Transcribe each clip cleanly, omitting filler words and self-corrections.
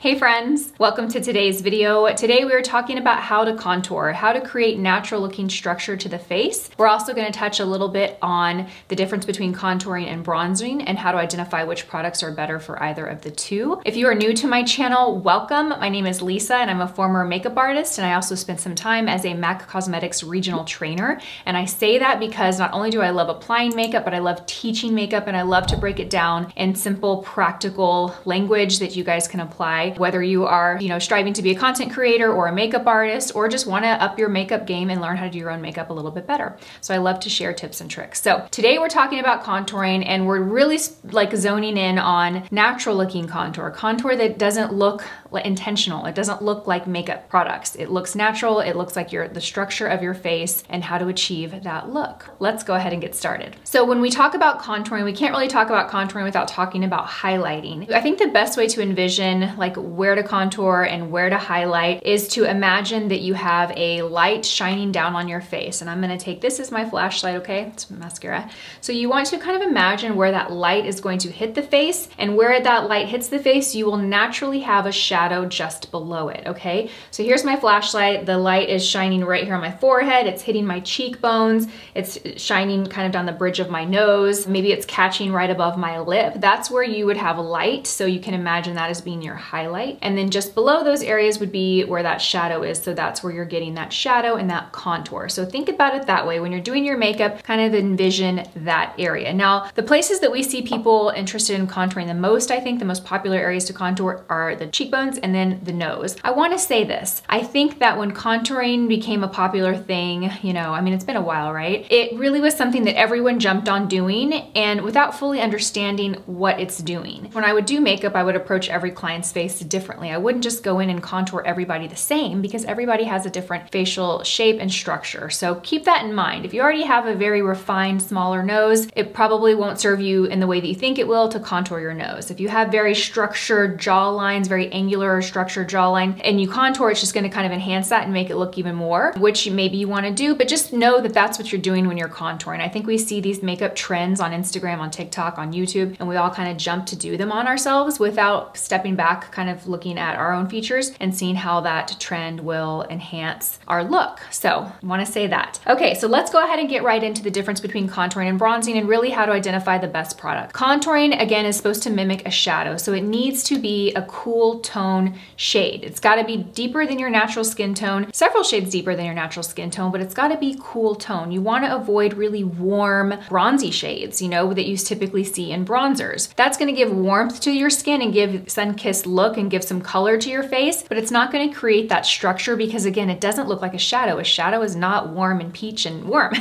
Hey friends, welcome to today's video. Today we are talking about how to contour, how to create natural looking structure to the face. We're also going to touch a little bit on the difference between contouring and bronzing and how to identify which products are better for either of the two. If you are new to my channel, welcome. My name is Lisa and I'm a former makeup artist, and I also spent some time as a MAC Cosmetics regional trainer. And I say that because not only do I love applying makeup, but I love teaching makeup, and I love to break it down in simple, practical language that you guys can apply. Whether you are, striving to be a content creator or a makeup artist, or just want to up your makeup game and learn how to do your own makeup a little bit better. So I love to share tips and tricks. So today we're talking about contouring, and we're really like zoning in on natural looking contour. Contour that doesn't look intentional. It doesn't look like makeup products. It looks natural. It looks like the structure of your face and how to achieve that look. Let's go ahead and get started. So when we talk about contouring, we can't really talk about contouring without talking about highlighting. I think the best way to envision like where to contour and where to highlight is to imagine that you have a light shining down on your face. And I'm going to take this as my flashlight, okay? It's mascara. So you want to kind of imagine where that light is going to hit the face, and where that light hits the face, you will naturally have a shadow just below it, okay? So here's my flashlight. The light is shining right here on my forehead. It's hitting my cheekbones. It's shining kind of down the bridge of my nose. Maybe it's catching right above my lip. That's where you would have a light. So you can imagine that as being your highlight. And then just below those areas would be where that shadow is. So that's where you're getting that shadow and that contour. So think about it that way. When you're doing your makeup, kind of envision that area. Now, the places that we see people interested in contouring the most, I think the most popular areas to contour are the cheekbones and then the nose. I want to say this. I think that when contouring became a popular thing, it's been a while, right? It really was something that everyone jumped on doing, and without fully understanding what it's doing. When I would do makeup, I would approach every client's face differently. I wouldn't just go in and contour everybody the same, because everybody has a different facial shape and structure. So keep that in mind. If you already have a very refined, smaller nose, it probably won't serve you in the way that you think it will to contour your nose. If you have very structured jaw lines, very angular or structured jawline, and you contour, it's just going to kind of enhance that and make it look even more, which maybe you want to do, but just know that that's what you're doing when you're contouring. I think we see these makeup trends on Instagram, on TikTok, on YouTube, and we all kind of jump to do them on ourselves without stepping back, kind of looking at our own features and seeing how that trend will enhance our look. So I want to say that. Okay, so let's go ahead and get right into the difference between contouring and bronzing, and really how to identify the best product. Contouring, again, is supposed to mimic a shadow, so it needs to be a cool tone shade. It's got to be deeper than your natural skin tone, several shades deeper than your natural skin tone, but it's got to be cool tone. You want to avoid really warm, bronzy shades, that you typically see in bronzers. That's going to give warmth to your skin and give sun-kissed look and give some color to your face, but it's not going to create that structure, because again, it doesn't look like a shadow. A shadow is not warm and peach and warm.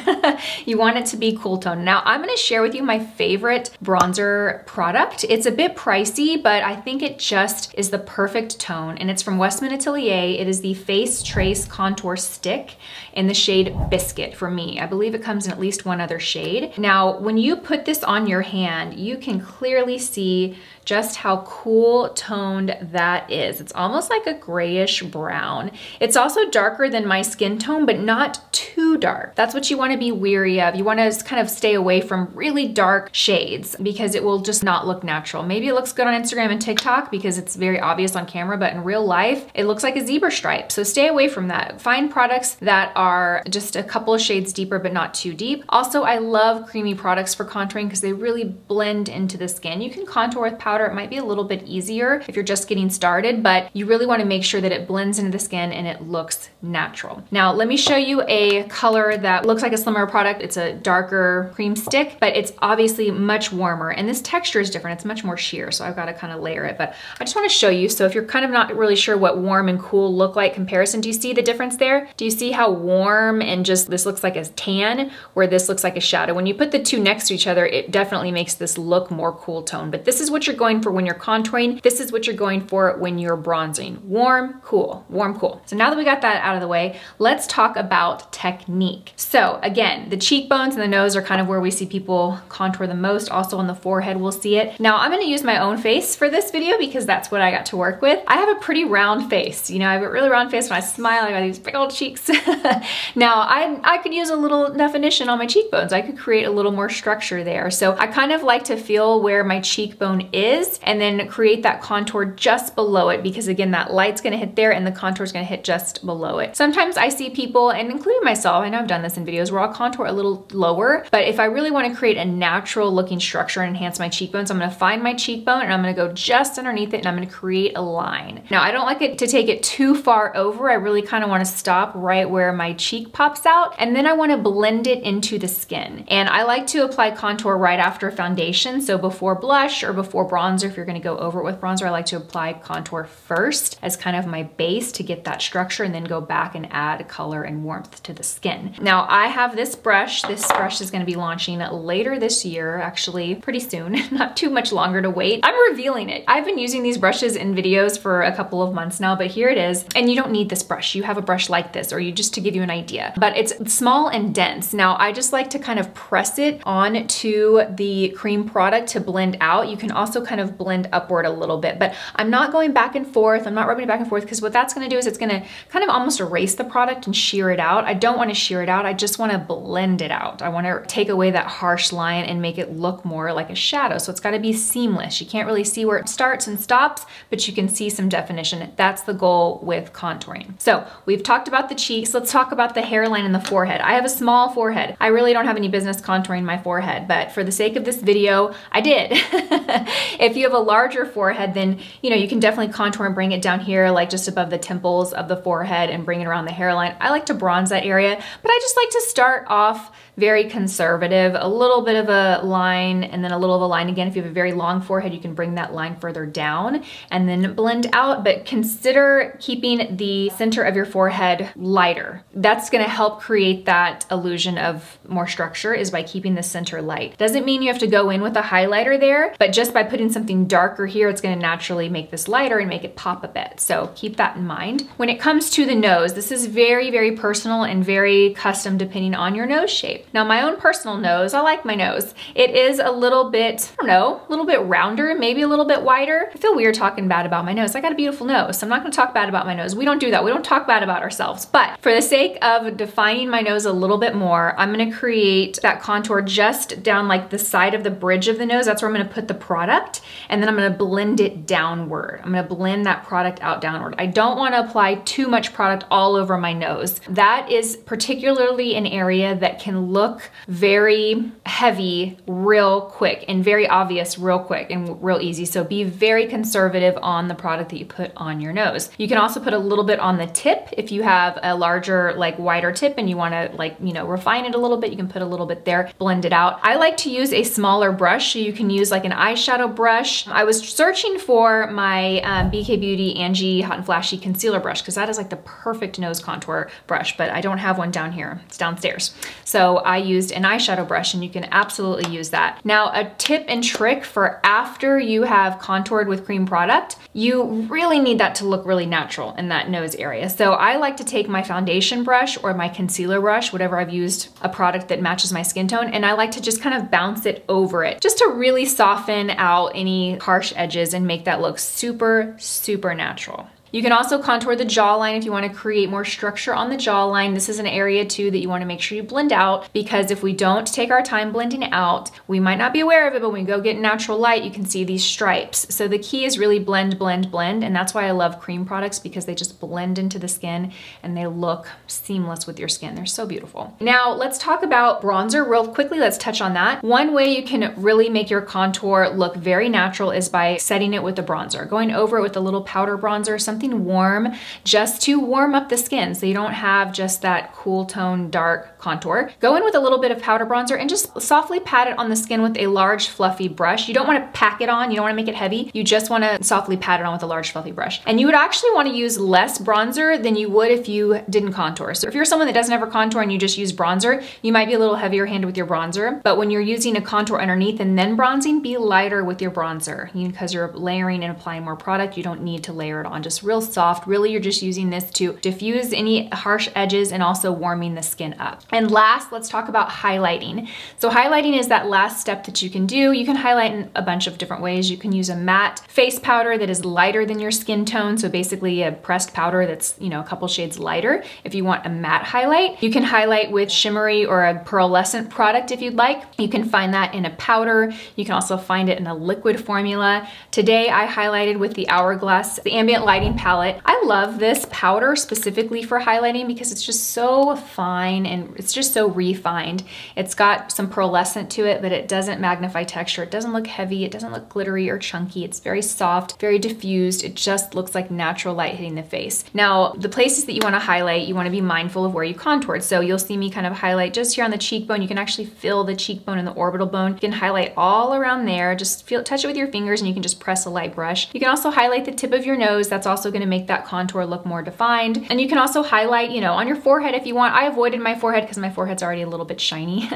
You want it to be cool tone. Now, I'm going to share with you my favorite bronzer product. It's a bit pricey, but I think it just is the perfect tone, and it's from Westman Atelier. It is the Face Trace Contour Stick in the shade Biscuit for me. I believe it comes in at least one other shade. Now, when you put this on your hand, you can clearly see just how cool toned that is. It's almost like a grayish brown. It's also darker than my skin tone, but not too dark. That's what you want to be weary of. You want to kind of stay away from really dark shades, because it will just not look natural. Maybe it looks good on Instagram and TikTok because it's very obvious on camera, but in real life, it looks like a zebra stripe. So stay away from that. Find products that are just a couple of shades deeper, but not too deep. Also, I love creamy products for contouring because they really blend into the skin. You can contour with powder. It might be a little bit easier if you're just getting started, but you really want to make sure that it blends into the skin and it looks natural. Now, let me show you a color that looks like a slimmer product. It's a darker cream stick, but it's obviously much warmer, and this texture is different. It's much more sheer, so I've got to kind of layer it, but I just want to show you. So if you're kind of not really sure what warm and cool look like comparison, do you see the difference there? Do you see how warm and just this looks like a tan, where this looks like a shadow? When you put the two next to each other, it definitely makes this look more cool tone, but this is what you're going for when you're contouring. This is what you're going for when you're bronzing. Warm, cool, warm, cool. So now that we got that out of the way, let's talk about technique. So again, the cheekbones and the nose are kind of where we see people contour the most. Also on the forehead, we'll see it. Now I'm going to use my own face for this video because that's what I got to work with. I have a pretty round face. I have a really round face. When I smile, I got these big old cheeks. Now I could use a little definition on my cheekbones. I could create a little more structure there. So I kind of like to feel where my cheekbone is is, and then create that contour just below it, because again, that light's gonna hit there and the contour is gonna hit just below it. Sometimes I see people, and including myself, I know I've done this in videos, where I'll contour a little lower, but if I really wanna create a natural looking structure and enhance my cheekbones, I'm gonna find my cheekbone and I'm gonna go just underneath it and I'm gonna create a line. Now, I don't like it to take it too far over. I really kind of wanna stop right where my cheek pops out, and then I wanna blend it into the skin. And I like to apply contour right after foundation, so before blush or before bronzer. If you're gonna go over it with bronzer, I like to apply contour first as kind of my base to get that structure, and then go back and add color and warmth to the skin. Now, I have this brush. This brush is gonna be launching later this year, actually pretty soon, not too much longer to wait. I'm revealing it. I've been using these brushes in videos for a couple of months now, but here it is. And you don't need this brush. You have a brush like this, or you just to give you an idea, but it's small and dense. Now, I just like to kind of press it onto the cream product to blend out. You can also kind of blend upward a little bit, but I'm not going back and forth. I'm not rubbing it back and forth, because what that's gonna do is it's gonna kind of almost erase the product and shear it out. I don't wanna shear it out. I just wanna blend it out. I wanna take away that harsh line and make it look more like a shadow. So it's gotta be seamless. You can't really see where it starts and stops, but you can see some definition. That's the goal with contouring. So we've talked about the cheeks. Let's talk about the hairline and the forehead. I have a small forehead. I really don't have any business contouring my forehead, but for the sake of this video, I did. If you have a larger forehead, then you can definitely contour and bring it down here, like just above the temples of the forehead, and bring it around the hairline. I like to bronze that area, but I just like to start off very conservative, a little bit of a line and then a little of a line again. If you have a very long forehead, you can bring that line further down and then blend out, but consider keeping the center of your forehead lighter. That's gonna help create that illusion of more structure, is by keeping the center light. Doesn't mean you have to go in with a highlighter there, but just by putting something darker here, it's gonna naturally make this lighter and make it pop a bit. So keep that in mind. When it comes to the nose, this is very, very personal and very custom depending on your nose shape. Now, my own personal nose, I like my nose. It is a little bit, I don't know, a little bit rounder, maybe a little bit wider. I feel weird talking bad about my nose. I got a beautiful nose, so I'm not gonna talk bad about my nose. We don't do that. We don't talk bad about ourselves. But for the sake of defining my nose a little bit more, I'm gonna create that contour just down like the side of the bridge of the nose. That's where I'm gonna put the product, and then I'm gonna blend it downward. I'm gonna blend that product out downward. I don't wanna apply too much product all over my nose. That is particularly an area that can look very heavy real quick, and very obvious real quick and real easy. So be very conservative on the product that you put on your nose. You can also put a little bit on the tip. If you have a larger, like wider tip and you wanna refine it a little bit, you can put a little bit there, blend it out. I like to use a smaller brush, so you can use like an eyeshadow brush. I was searching for my BK Beauty Angie Hot and Flashy concealer brush, because that is like the perfect nose contour brush, but I don't have one down here. It's downstairs. So I used an eyeshadow brush, and you can absolutely use that. Now, a tip and trick for after you have contoured with cream product, you really need that to look really natural in that nose area. So I like to take my foundation brush or my concealer brush, whatever I've used, a product that matches my skin tone, and I like to just kind of bounce it over it, just to really soften out any harsh edges and make that look super, super natural. You can also contour the jawline if you want to create more structure on the jawline. This is an area too that you want to make sure you blend out, because if we don't take our time blending out, we might not be aware of it, but when we go get natural light, you can see these stripes. So the key is really blend, blend, blend, and that's why I love cream products, because they just blend into the skin and they look seamless with your skin. They're so beautiful. Now let's talk about bronzer real quickly. Let's touch on that. One way you can really make your contour look very natural is by setting it with a bronzer, going over it with a little powder bronzer, something warm, just to warm up the skin so you don't have just that cool tone dark contour. Go in with a little bit of powder bronzer and just softly pat it on the skin with a large fluffy brush. You don't want to pack it on, you don't want to make it heavy, you just want to softly pat it on with a large fluffy brush. And you would actually want to use less bronzer than you would if you didn't contour. So if you're someone that doesn't ever contour and you just use bronzer, you might be a little heavier handed with your bronzer, but when you're using a contour underneath and then bronzing, be lighter with your bronzer. Because you're layering and applying more product, you don't need to layer it on. Just real soft. Really, you're just using this to diffuse any harsh edges and also warming the skin up. And last, let's talk about highlighting. So highlighting is that last step that you can do. You can highlight in a bunch of different ways. You can use a matte face powder that is lighter than your skin tone. So basically a pressed powder that's, you know, a couple shades lighter if you want a matte highlight. You can highlight with shimmery or a pearlescent product if you'd like. You can find that in a powder. You can also find it in a liquid formula. Today I highlighted with the Hourglass, the Ambient Lighting Palette. I love this powder specifically for highlighting because it's just so fine and it's just so refined. It's got some pearlescent to it, but it doesn't magnify texture. It doesn't look heavy. It doesn't look glittery or chunky. It's very soft, very diffused. It just looks like natural light hitting the face. Now, the places that you want to highlight, you want to be mindful of where you contoured. So you'll see me kind of highlight just here on the cheekbone. You can actually feel the cheekbone and the orbital bone. You can highlight all around there. Just touch it with your fingers and you can just press a light brush. You can also highlight the tip of your nose. That's also going to make that contour look more defined. And you can also highlight, you know, on your forehead if you want. I avoided my forehead because my forehead's already a little bit shiny.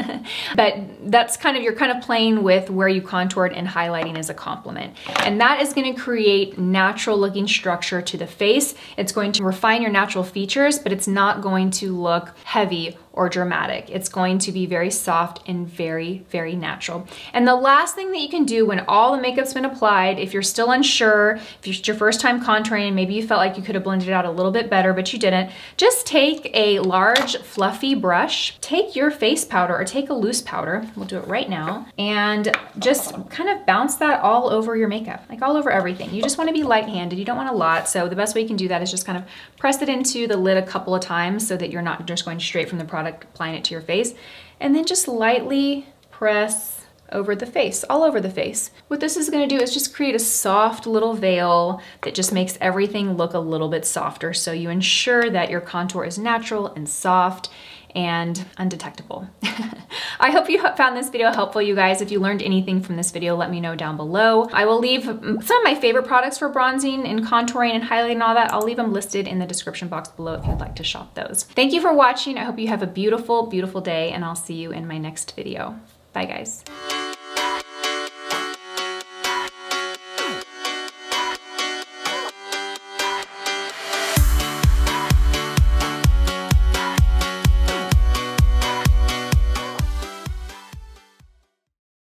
But that's kind of, you're kind of playing with where you contoured and highlighting as a complement. And that is going to create natural looking structure to the face. It's going to refine your natural features, but it's not going to look heavy or dramatic. It's going to be very soft and very, very natural. And the last thing that you can do when all the makeup's been applied, if you're still unsure, if it's your first time contouring and maybe you felt like you could have blended it out a little bit better, but you didn't, just take a large fluffy brush, take your face powder or take a loose powder, we'll do it right now, and just kind of bounce that all over your makeup, like all over everything. You just wanna be light-handed, you don't want a lot, so the best way you can do that is just kind of press it into the lid a couple of times so that you're not just going straight from the product applying it to your face, and then just lightly press over the face, all over the face. What this is going to do is just create a soft little veil that just makes everything look a little bit softer, so you ensure that your contour is natural and soft and undetectable. I hope you found this video helpful, you guys. If you learned anything from this video, let me know down below. I will leave some of my favorite products for bronzing and contouring and highlighting and all that. I'll leave them listed in the description box below if you'd like to shop those. Thank you for watching. I hope you have a beautiful, beautiful day, and I'll see you in my next video. Bye, guys.